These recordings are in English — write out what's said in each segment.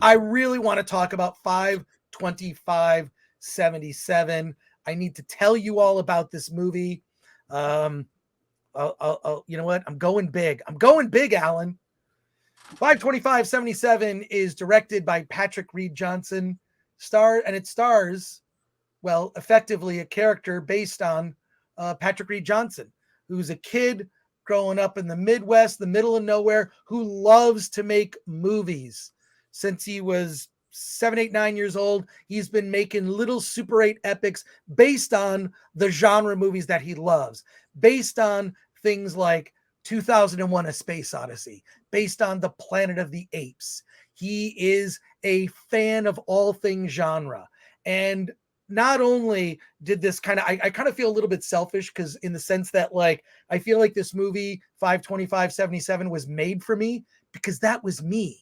I really want to talk about 5/25/77. I need to tell you all about this movie. Um, you know what? I'm going big. I'm going big, Alan. 5/25/77 is directed by Patrick Reed Johnson. It stars, well, effectively a character based on Patrick Reed Johnson, who's a kid growing up in the Midwest, the middle of nowhere, who loves to make movies. Since he was 7, 8, 9 years old, he's been making little Super 8 epics based on the genre movies that he loves, based on things like 2001: A Space Odyssey, based on The Planet of the Apes. He is a fan of all things genre. And not only did this kind of, I kind of feel a little bit selfish because in the sense that like, I feel like this movie 5/25/77 was made for me because that was me.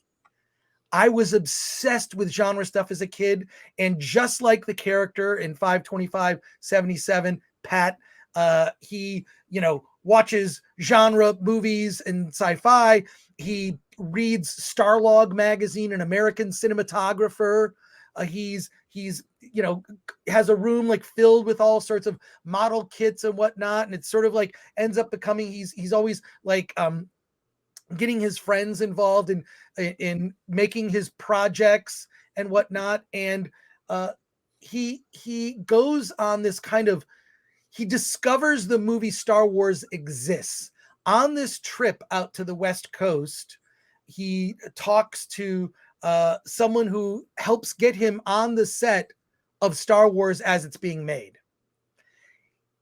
I was obsessed with genre stuff as a kid. And just like the character in 5/25/77, Pat, he, watches genre movies and sci-fi. He reads Starlog magazine, an American cinematographer. He's has a room like filled with all sorts of model kits and whatnot, and it's sort of like ends up becoming he's always like getting his friends involved in making his projects and whatnot. And he goes on this kind of, he discovers the movie Star Wars exists. On this trip out to the West Coast, he talks to someone who helps get him on the set of Star Wars as it's being made.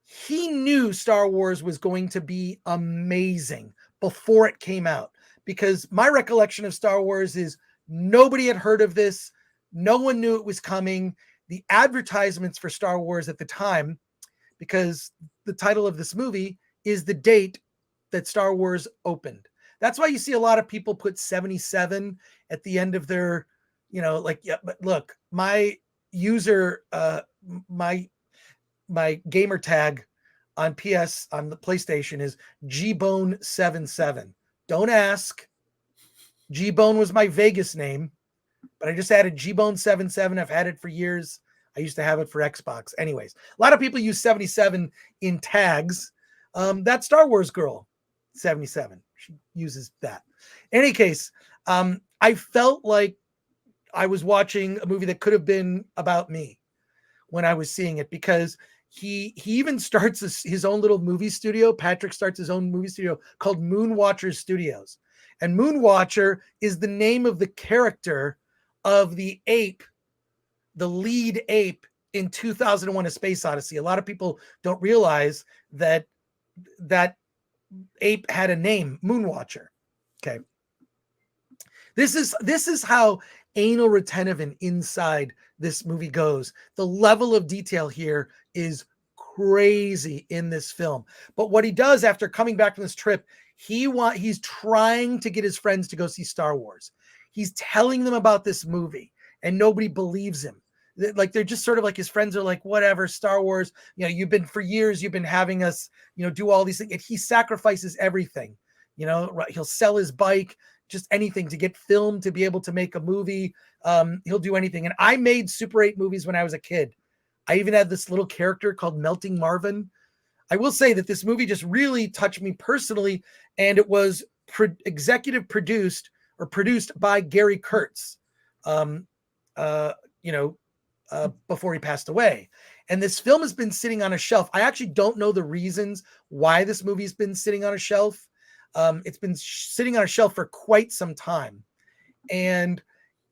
He knew Star Wars was going to be amazing before it came out, because my recollection of Star Wars is nobody had heard of this. No one knew it was coming. The advertisements for Star Wars at the time, because the title of this movie is the date that Star Wars opened. That's why you see a lot of people put 77 at the end of their, yeah, but look, my user, my gamer tag on on the PlayStation is gbone77. Don't ask. Gbone was my Vegas name, but I just added gbone77. I've had it for years. I used to have it for Xbox. Anyways, a lot of people use 77 in tags. That Star Wars girl, 77. She uses that. In any case, I felt like I was watching a movie that could have been about me when I was seeing it, because he even starts his own little movie studio. Patrick starts his own movie studio called Moonwatcher Studios. And Moonwatcher is the name of the character of the ape, the lead ape in 2001: A Space Odyssey. A lot of people don't realize that ape had a name, Moonwatcher. Okay. This is how anal retentive and inside this movie goes. The level of detail here is crazy in this film. But what he does after coming back from this trip, he's trying to get his friends to go see Star Wars. He's telling them about this movie and nobody believes him. Like, they're just sort of like, his friends are like, whatever, Star Wars, you've been having us, do all these things. And he sacrifices everything. He'll sell his bike, just anything to get filmed, to be able to make a movie. He'll do anything. And I made Super 8 movies when I was a kid. I even had this little character called Melting Marvin. I will say that this movie just really touched me personally, and it was executive produced by Gary Kurtz, before he passed away. And this film has been sitting on a shelf. I actually don't know the reasons why this movie's been sitting on a shelf. It's been sitting on a shelf for quite some time. And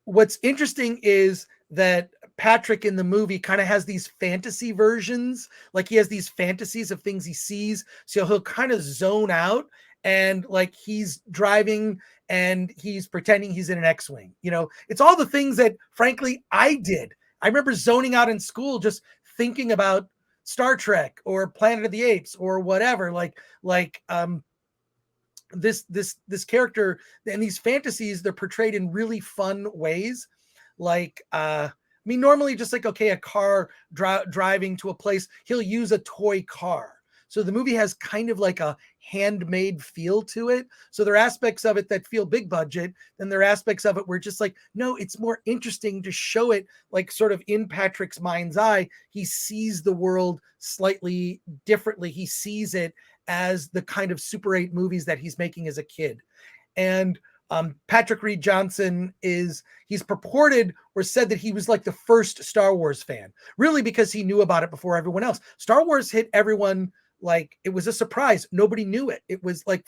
what's interesting is that Patrick in the movie kind of has these fantasy versions. Like, he has these fantasies of things he sees. So he'll kind of zone out, and like, he's driving and he's pretending he's in an X-Wing. It's all the things that frankly I did. I remember zoning out in school, just thinking about Star Trek or Planet of the Apes or whatever. This character and these fantasies, they're portrayed in really fun ways. Normally just like, okay, a car driving to a place, he'll use a toy car. So the movie has kind of like a handmade feel to it. So there are aspects of it that feel big budget, and there are aspects of it where just like, no, it's more interesting to show it like sort of in Patrick's mind's eye. He sees the world slightly differently. He sees it as the kind of Super 8 movies that he's making as a kid. And Patrick Reed Johnson he's purported or said that he was like the first Star Wars fan, really because he knew about it before everyone else. Star Wars hit everyone like it was a surprise. Nobody knew it. It was like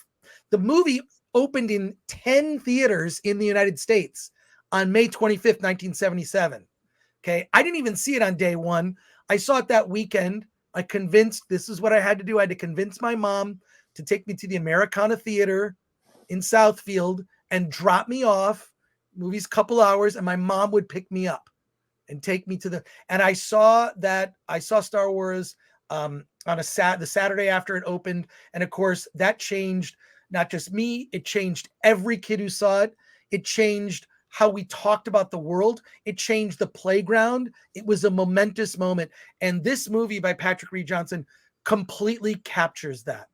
the movie opened in 10 theaters in the United States on May 25th, 1977. Okay. I didn't even see it on day one. I saw it that weekend. This is what I had to do. I had to convince my mom to take me to the Americana Theater in Southfield and drop me off. Movie's couple hours, and my mom would pick me up and take me to and I saw Star Wars on the Saturday after it opened. And of course that changed not just me, it changed every kid who saw it. It changed how we talked about the world. It changed the playground. It was a momentous moment. And this movie by Patrick Reed Johnson completely captures that.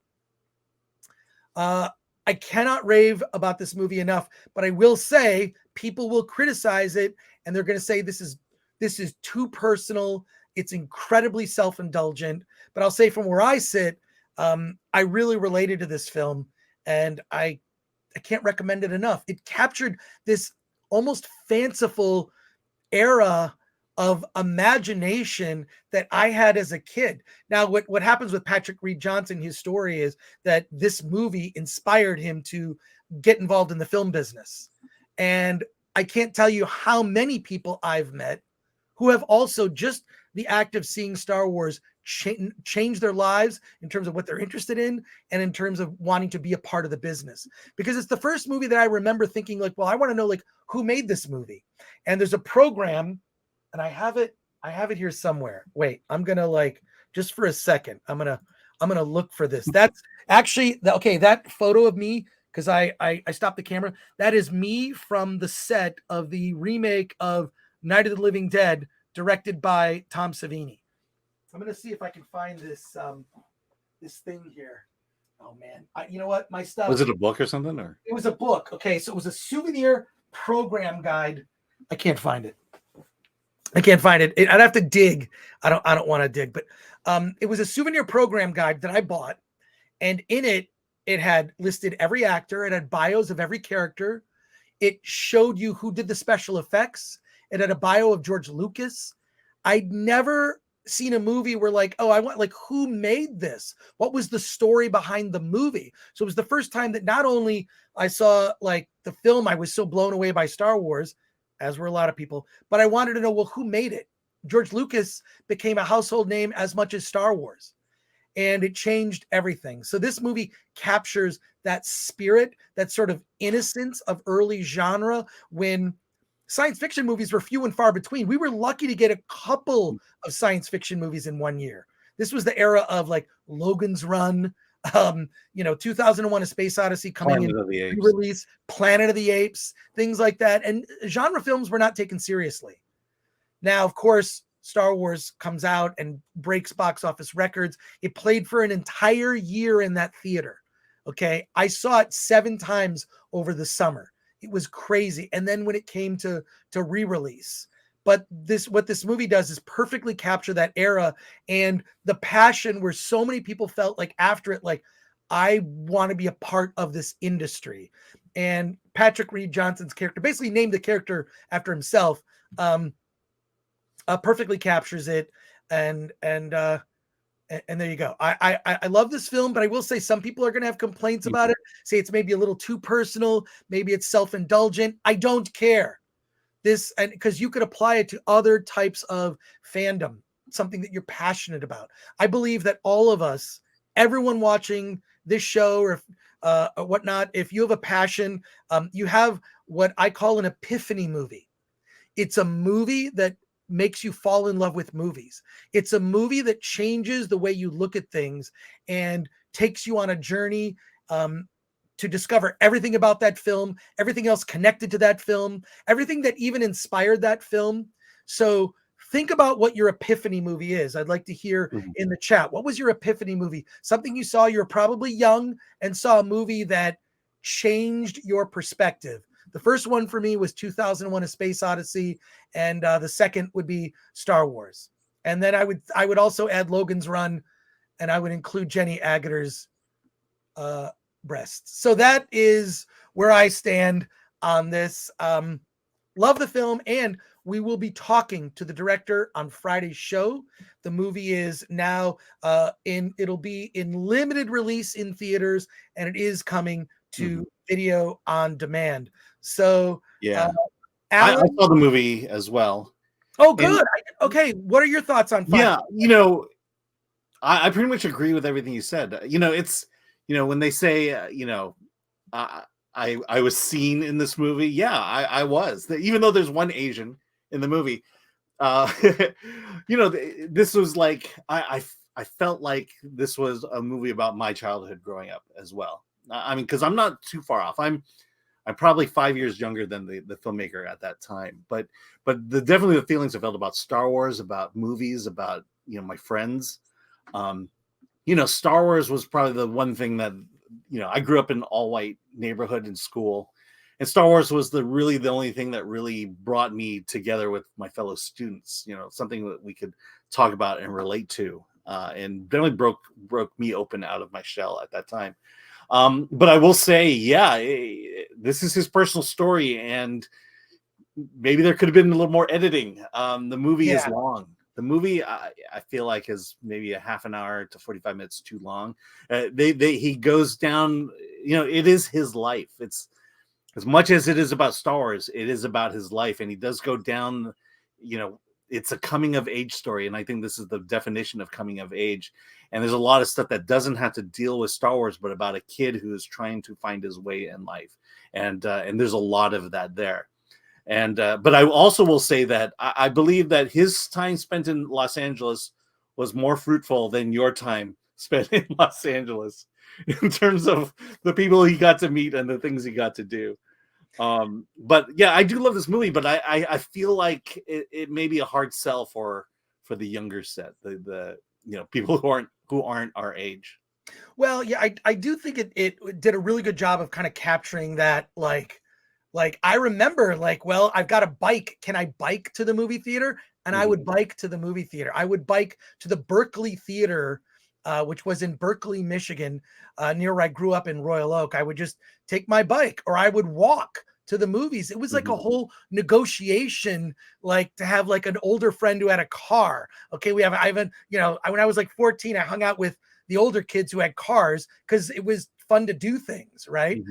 I cannot rave about this movie enough, but I will say people will criticize it and they're going to say this is too personal. It's incredibly self-indulgent. But I'll say from where I sit, I really related to this film, and I can't recommend it enough. It captured this almost fanciful era of imagination that I had as a kid. Now, what happens with Patrick Reed Johnson, his story is that this movie inspired him to get involved in the film business. And I can't tell you how many people I've met who have also just the act of seeing Star Wars change their lives in terms of what they're interested in and in terms of wanting to be a part of the business. Because it's the first movie that I remember thinking like, well, I want to know like who made this movie. And there's a program, and I have it here somewhere. Wait, I'm gonna like just for a second. I'm gonna look for this. That's actually okay. That photo of me, because I stopped the camera. That is me from the set of the remake of Night of the Living Dead, directed by Tom Savini. I'm gonna see if I can find this this thing here. Oh man, you know what? My stuff. Was it a book or something? Or it was a book. Okay, so it was a souvenir program guide. I can't find it. I'd have to dig. I don't want to dig, but it was a souvenir program guide that I bought, and in it, it had listed every actor. It had bios of every character. It showed you who did the special effects. It had a bio of George Lucas. I'd never seen a movie where like, oh, I want like who made this? What was the story behind the movie? So it was the first time that not only I saw like the film, I was so blown away by Star Wars, as were a lot of people, but I wanted to know, well, who made it? George Lucas became a household name as much as Star Wars, and it changed everything. So this movie captures that spirit, that sort of innocence of early genre when science fiction movies were few and far between. We were lucky to get a couple of science fiction movies in one year. This was the era of like Logan's Run, 2001: A Space Odyssey coming in re-release, Planet of the Apes, things like that. And genre films were not taken seriously. Now, of course, Star Wars comes out and breaks box office records. It played for an entire year in that theater. Okay. I saw it 7 times over the summer. It was crazy. And then when it came to re-release, but what this movie does is perfectly capture that era and the passion where so many people felt like after it, like, I want to be a part of this industry. And Patrick Reed Johnson's character, basically named the character after himself, perfectly captures it. And there you go. I love this film, but I will say some people are going to have complaints about it. Say it's maybe a little too personal. Maybe it's self-indulgent. I don't care. And because you could apply it to other types of fandom, something that you're passionate about. I believe that all of us, everyone watching this show or whatnot, if you have a passion, you have what I call an epiphany movie. It's a movie that makes you fall in love with movies. It's a movie that changes the way you look at things and takes you on a journey to discover everything about that film, everything else connected to that film, everything that even inspired that film. So think about what your epiphany movie is. I'd like to hear Mhm. in the chat. What was your epiphany movie? Something you saw, you were probably young and saw a movie that changed your perspective. The first one for me was 2001: A Space Odyssey, and the second would be Star Wars. And then I would also add Logan's Run, and I would include Jenny Agutters' uh, breasts. So that is where I stand on this. Love the film, and we will be talking to the director on Friday's show. The movie is now it'll be in limited release in theaters, and it is coming to video on demand. So, Yeah, I Alan, saw the movie as well, oh, and good. Okay, what are your thoughts on Five? yeah, I pretty much agree with everything you said. It's when they say I I was seen in this movie. Yeah, I was. Even though there's one Asian in the movie, uh, this was like I felt like this was a movie about my childhood growing up as well. I mean, because I'm not too far off. I'm probably 5 years younger than the filmmaker at that time, but definitely the feelings I felt about Star Wars, about movies, about my friends. Um, Star Wars was probably the one thing that I grew up in an all white neighborhood in school, and Star Wars was the only thing that really brought me together with my fellow students. Something that we could talk about and relate to, and definitely broke me open out of my shell at that time. But I will say, yeah, this is his personal story, and maybe there could have been a little more editing. The movie is Yeah. long. The movie, I feel like, is maybe a half an hour to 45 minutes too long. He goes down. It is his life. It's as much as it is about Star Wars. It is about his life, and he does go down. It's a coming of age story, and I think this is the definition of coming of age. And there's a lot of stuff that doesn't have to deal with Star Wars, but about a kid who is trying to find his way in life, and there's a lot of that there. And but I also will say that I believe that his time spent in Los Angeles was more fruitful than your time spent in Los Angeles in terms of the people he got to meet and the things he got to do. But yeah, I do love this movie, but I feel like it may be a hard sell for the younger set, the people who aren't our age. Well, yeah, I do think it did a really good job of kind of capturing that, like I remember, like, well, I've got a bike. Can I bike to the movie theater? And I would bike to the movie theater. I would bike to the Berkeley Theater, which was in Berkeley, Michigan, near where I grew up in Royal Oak. I would just take my bike, or I would walk to the movies. It was like a whole negotiation, like to have like an older friend who had a car. Okay, I haven't, when I was like 14, I hung out with the older kids who had cars because it was fun to do things, right?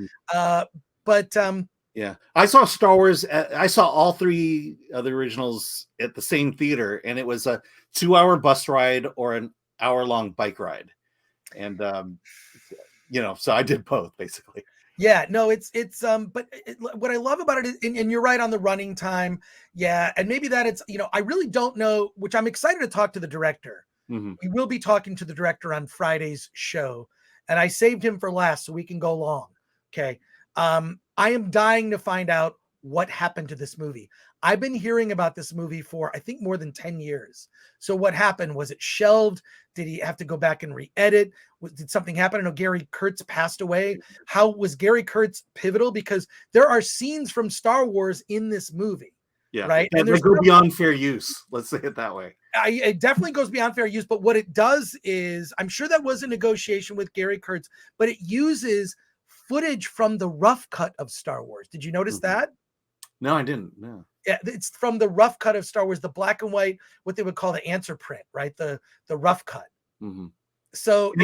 But Yeah, I saw Star Wars. I saw all three of the originals at the same theater, and it was a 2-hour bus ride or an hour-long bike ride, and so I did both basically. yeah, no, but what I love about it is, and you're right on the running time. Yeah. And maybe that I really don't know, which I'm excited to talk to the director. We will be talking to the director on Friday's show, and I saved him for last so we can go long. Okay. I am dying to find out what happened to this movie. I've been hearing about this movie for, I think, more than 10 years. So what happened? Was it shelved? Did he have to go back and re-edit? Did something happen? I know Gary Kurtz passed away. How was Gary Kurtz pivotal? Because there are scenes from Star Wars in this movie. Yeah, right. And they go beyond fair use. Let's say it that way. It definitely goes beyond fair use. But what it does is, I'm sure that was a negotiation with Gary Kurtz, but it uses footage from the rough cut of Star Wars. Did you notice that? No, I didn't. No. Yeah, it's from the rough cut of Star Wars, the black and white, what they would call the answer print, right? The rough cut. So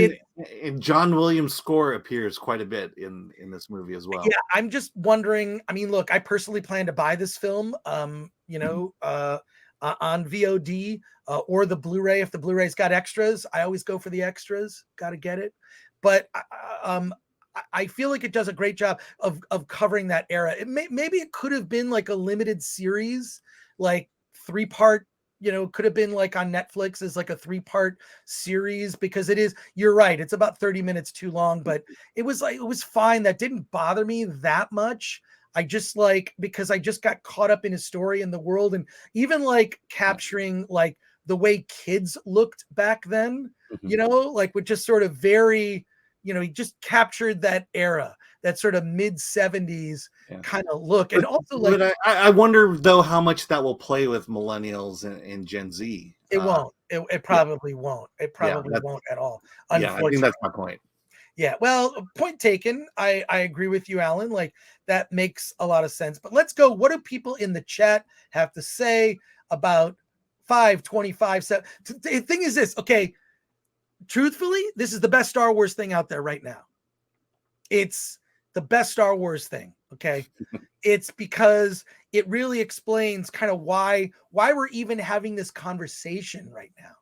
and John Williams' score appears quite a bit in this movie as well. Yeah, I'm just wondering. I mean, look, I personally plan to buy this film, on VOD or the Blu-ray. If the Blu-ray's got extras, I always go for the extras. Got to get it. But I feel like it does a great job of covering that era. Maybe it could have been like a limited series, like 3-part. Could have been like on Netflix as like a 3-part series, because you're right. It's about 30 minutes too long, but it was fine. That didn't bother me that much. I just like, because I just got caught up in his story and the world, and even like capturing like the way kids looked back then, Mhm. you know, like with just sort of very, you know, he just captured that era, that sort of mid 70s Yeah. kind of look. And also like But I wonder though how much that will play with millennials and Gen Z. it won't. It Yeah, probably won't. It yeah, probably won't at all, yeah. I think unfortunately. that's my point. Yeah, well, point taken. I agree with you, Alan. Like that makes a lot of sense. But let's go. What do people in the chat have to say about 525? The thing is this, okay, truthfully, this is the best Star Wars thing out there right now. It's the best Star Wars thing, okay? It's because it really explains kind of why we're even having this conversation right now.